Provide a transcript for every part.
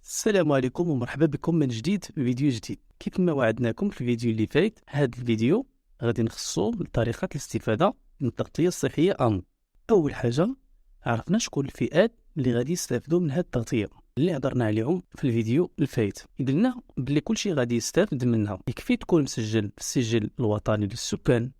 السلام عليكم ومرحبا بكم من جديد في فيديو جديد. كيف ما وعدناكم في الفيديو اللي فات، هذا الفيديو غادي نخصو لطريقة الاستفادة من التغطية الصحية آمن. أول حاجة عرفنا شكون الفئات اللي غادي يستافدوا من هذه التغطية اللي هضرنا عليهم في الفيديو الفايت. قلنا بلي كلشي غادي يستافد منها، يكفي تكون مسجل في السجل الوطني للسكان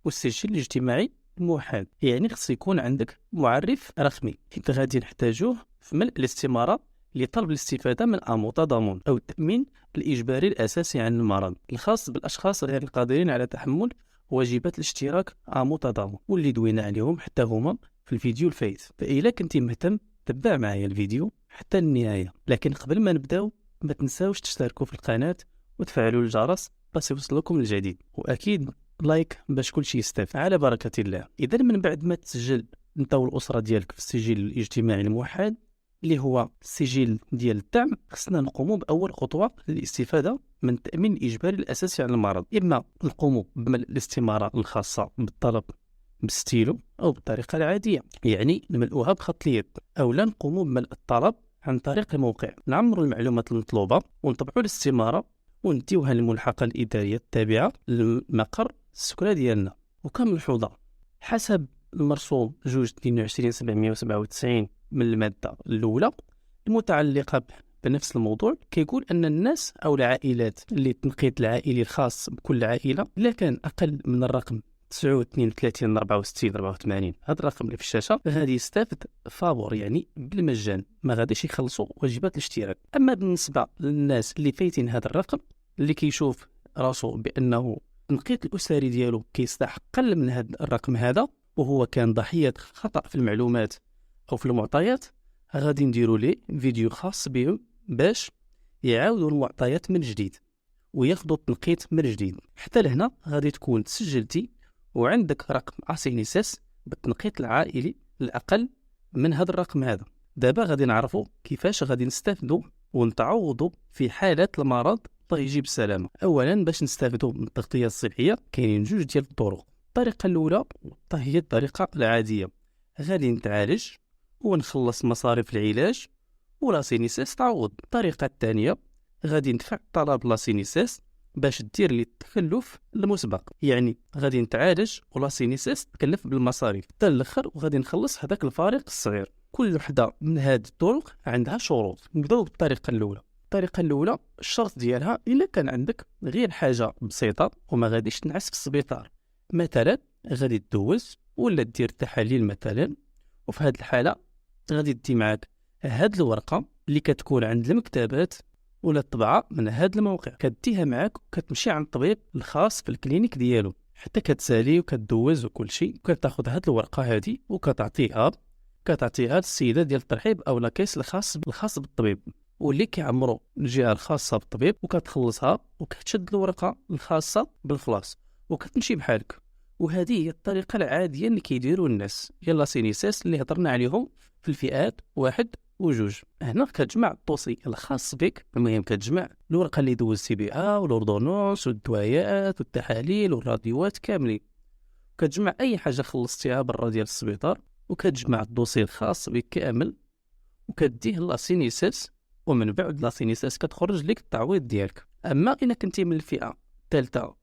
والسجل الاجتماعي الموحد، يعني خص يكون عندك معرف رقمي حيت غادي نحتاجوه في ملء الاستمارة لطلب الاستفادة من أمو تضامن أو التأمين الإجباري الأساسي عن المرض الخاص بالأشخاص غير القادرين على تحمل واجبات الاشتراك أمو تضامن، واللي دوينا عليهم حتى هما في الفيديو الفايت. فإلا كنتي مهتم تبع معايا الفيديو حتى النهاية. لكن قبل ما نبداو ما تنساوش تشتركوا في القناة وتفعلوا الجرس باش يوصلكم الجديد، وأكيد لايك باش كلشي يستافد على بركة الله. إذا من بعد ما تسجل انت والأسرة ديالك في السجل الاجتماعي الموحد اللي هو السجل ديال الدعم، خصنا نقوموا بأول خطوة للاستفادة من التأمين الإجباري الأساسي على المرض. إما نقوموا بملء الاستمارة الخاصة بالطلب بالستيلو أو بالطريقة العادية، يعني نملؤها بخط اليد، أو لا نقوموا بملء الطلب عن طريق الموقع، نعمروا المعلومات المطلوبة ونطبعوا الاستمارة ونديوها للملحقة الإدارية التابعة للمقر السكنى ديالنا. وكم ملحوظة، حسب المرسوم 2/22/797 من المادة الأولى المتعلقة بنفس الموضوع، كيقول أن الناس أو العائلات اللي التنقيط العائلي الخاص بكل عائلة إلا كان أقل من الرقم 39 64 84 هذا الرقم اللي في الشاشة غادي يستافد فابور، يعني بالمجان، ما غاديش يخلصوا واجبات الاشتراك. أما بالنسبة للناس اللي فايتين هذا الرقم، اللي كيشوف راسو بأنه التنقيط الأسري ديالو كيستحق أقل من هذا الرقم هذا، وهو كان ضحية خطأ في المعلومات أو في المعطيات، غادي نديروا لي فيديو خاص بهم باش يعاودوا المعطيات من جديد وياخذوا التنقيط من جديد. حتى لهنا غادي تكون تسجلتي وعندك رقم أسينيسيس بالتنقيط العائلي الأقل من هذا الرقم هذا. دابا غادي نعرفوا كيفاش غادي نستافدوا ونتعوضوا في حالة المرض، الله يجيب السلامة. أولا باش نستافدوا من التغطية الصحية كاينين جوج ديال الطرق. الطريقة الأولى هي الطريقة العادية، غادي نتعالج ونخلص مصاريف العلاج ولاسينيسيس تعوض. الطريقة الثانية غادي ندفع طلب لاسينيسيس باش دير لي التكلف المسبق، يعني غادي نتعالج ولاسينيسيس تكلف بالمصاريف حتى الاخر وغادي نخلص هذاك الفارق الصغير. كل وحده من هذه الطرق عندها شروط. نبداو بالطريقة الأولى. الطريقة الأولى الشرط ديالها إلا كان عندك غير حاجة بسيطة وما غاديش تنعس في السبيطار، مثلا غادي تدوز ولا دير تحاليل مثلا، وفي هذه الحالة غادي تدي معاك هاد الورقة اللي كتكون عند المكتبات ولا الطبعة من هاد الموقع، كديها معاك وكتمشي عند الطبيب الخاص في الكلينيك ديالو حتى كتسالي وكتدوز وكل شيء، وكتاخذ هاد الورقة هادي وكتعطيها للسيدة ديال الترحيب أو لاكيس الخاص بالطبيب، واللي كيعمروا الجهة الخاصة بالطبيب، وكتخلصها وكتشد الورقة الخاصة بالخلاص وكتمشي بحالك. وهذه هي الطريقة العادية اللي كيديروا الناس يلا سينيساس اللي هضرنا عليهم في الفئات 1 و2. هنا كتجمع الدوسي الخاص بك، المهم كتجمع الورقة اللي دوزتي بها والأوردونونس والدوايات والتحاليل والراديوات كاملين، كتجمع أي حاجة خلصتيها برا ديال السبيطار، وكتجمع الدوسي الخاص بك كامل وكديه لاسينيساس، ومن بعد لاسينيساس كتخرج لك التعويض ديالك. أما إلا كنتي من الفئة الثالثة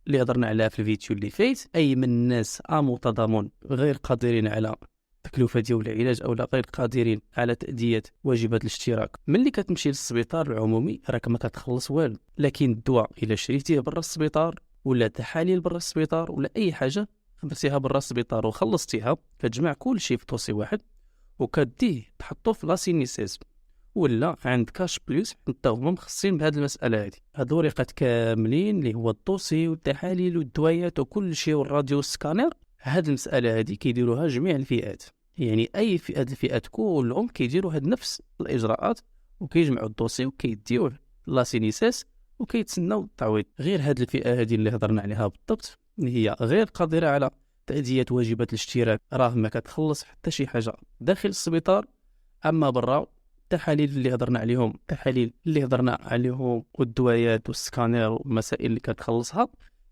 اللي هضرنا عليها في الفيديو اللي فات، أي من الناس أمو تضامن غير قادرين على تكلفة ديال العلاج أو لا غير قادرين على تأدية واجبات الاشتراك، ملي كتمشي للسبيطار العمومي راك ما كتخلص والو، لكن الدواء إلا شريتيه برا السبيطار ولا تحاليل برا السبيطار ولا أي حاجة خدمتيها برا السبيطار وخلصتيها، كتجمع كل شيء في دوسي واحد وكديه تحطوه في لاسينيسيس ولا عند كاش بلوس، حتى هما مخصصين بهذه المسألة هذه. هاد الورقات كاملين اللي هو الدوسي والتحاليل والدويات وكل شيء والراديو والسكانر، هاد المسألة هذه كيديروها جميع الفئات، يعني أي فئة الفئات كلهم كيديروا هاد نفس الإجراءات وكيجمعوا الدوسي وكيديوه لاسينيساس وكيتسناو التعويض. غير هاد الفئة هذه اللي هضرنا عليها بالضبط اللي هي غير قادرة على تأدية واجبات الاشتراك، راه ما كتخلص حتى شي حاجة داخل السبيطار. أما برا التحاليل اللي هضرنا عليهم والدوايات والسكانير والمسائل اللي كتخلصها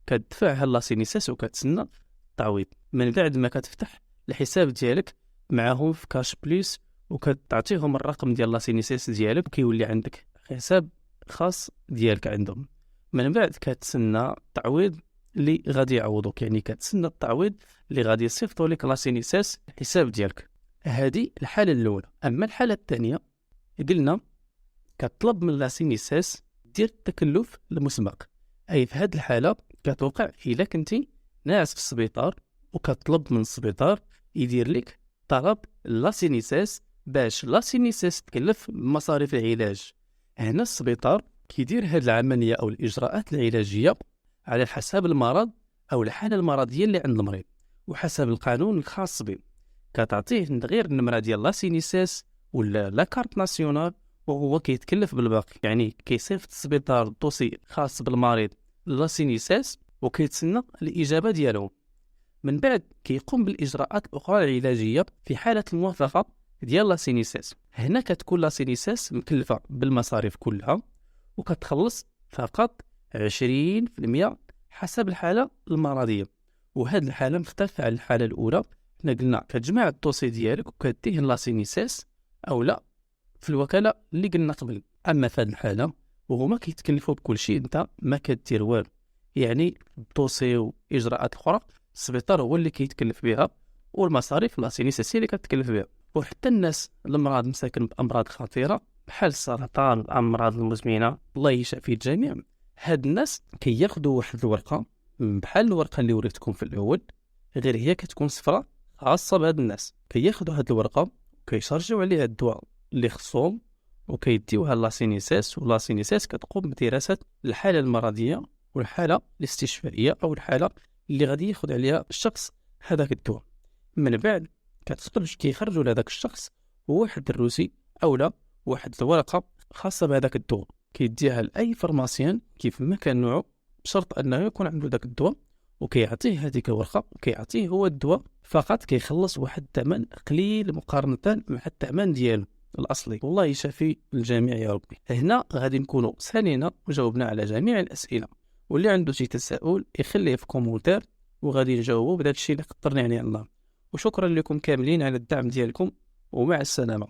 كتدفعها لاسينيساس وكتسنى التعويض. من بعد ما كتفتح الحساب ديالك معاهم في كاش بليس وكتعطيهم الرقم ديال لاسينيسيس ديالك، وكيولي عندك حساب خاص ديالك عندهم. من بعد كتسنى التعويض اللي غادي يعوضوك، يعني كتسنى التعويض اللي غادي يصيفطوا لك لاسينيسيس الحساب ديالك. هذه الحالة الأولى. أما الحالة الثانية قلنا كطلب من لاسينيسيس دير التكلف المسبق، أي في هذه الحالة كتوقع إلا كنتي ناعس في السبيطار وكتطلب من السبيطار يدير لك طلب لاسينيسيس باش لاسينيسيس تكلف بمصاريف العلاج. هنا السبيطار كيدير هذه العملية أو الإجراءات العلاجية على حسب المرض أو الحالة المرضية اللي عند المريض وحسب القانون الخاص به. كتعطيه غير النمرة ديال لاسينيسيس ولا لاكارت ناسيونال وهو كيتكلف بالباقي، يعني كيصيفط السبيطار الدوسي خاص بالمريض لاسينيسيس وكيتسنى الإجابة ديالهم. من بعد كيقوم بالإجراءات الأخرى العلاجية في حالة الموافقة ديال لاسينيسيس. هنا كتكون لاسينيسيس مكلفة بالمصاريف كلها وكتخلص فقط 20% حسب الحالة المرضية، وهذه الحالة مختلفة عن الحالة الأولى. حنا قلنا كتجمع الدوسي ديالك وكديه لاسينيسيس أو لا في الوكالة اللي قلنا قبل. أما في هذه الحالة وهما كيتكلفوا بكل شيء، أنت ما كدير والو، يعني الدوسي وإجراءات أخرى السبيطار هو اللي كيتكلف بها والمصاريف لاسينيسيس هي اللي كتكلف بها. وحتى الناس المرض مساكن بأمراض خطيرة بحال السرطان، الأمراض المزمنة، الله يشافي الجميع، هاد الناس كياخدوا واحد الورقة بحال الورقة اللي وريتكم في الأول، غير هي كتكون صفراء خاصة بهاد الناس. كياخدوا هاد الورقة وكيشارجيو عليها الدواء اللي خصهم وكيديوها لاسينيسيس، ولاسينيسيس كتقوم بدراسة الحالة المرضية والحالة الاستشفائية أو الحالة اللي غادي ياخد عليها الشخص هذاك الدواء. من بعد كيخرجوا لهذاك الشخص واحد الروسي أو لا واحد الورقة خاصة بهذاك الدواء، كيديها لأي فرماسيان كيف ما كان نوعه، بشرط أنه يكون عنده ذاك الدواء، وكيعطيه هذيك الورقة وكيعطيه هو الدواء فقط. كيخلص واحد الثمن قليل مقارنة مع الثمن ديالو الأصلي. والله يشافي الجميع يا ربي. هنا غادي نكونوا سالينا وجاوبنا على جميع الأسئلة، واللي عنده شي تساؤل يخليه في كومنتير وغادي نجاوبه بداك الشيء اللي قدرنا يعني الله. وشكرا لكم كاملين على الدعم ديالكم، ومع السلامة.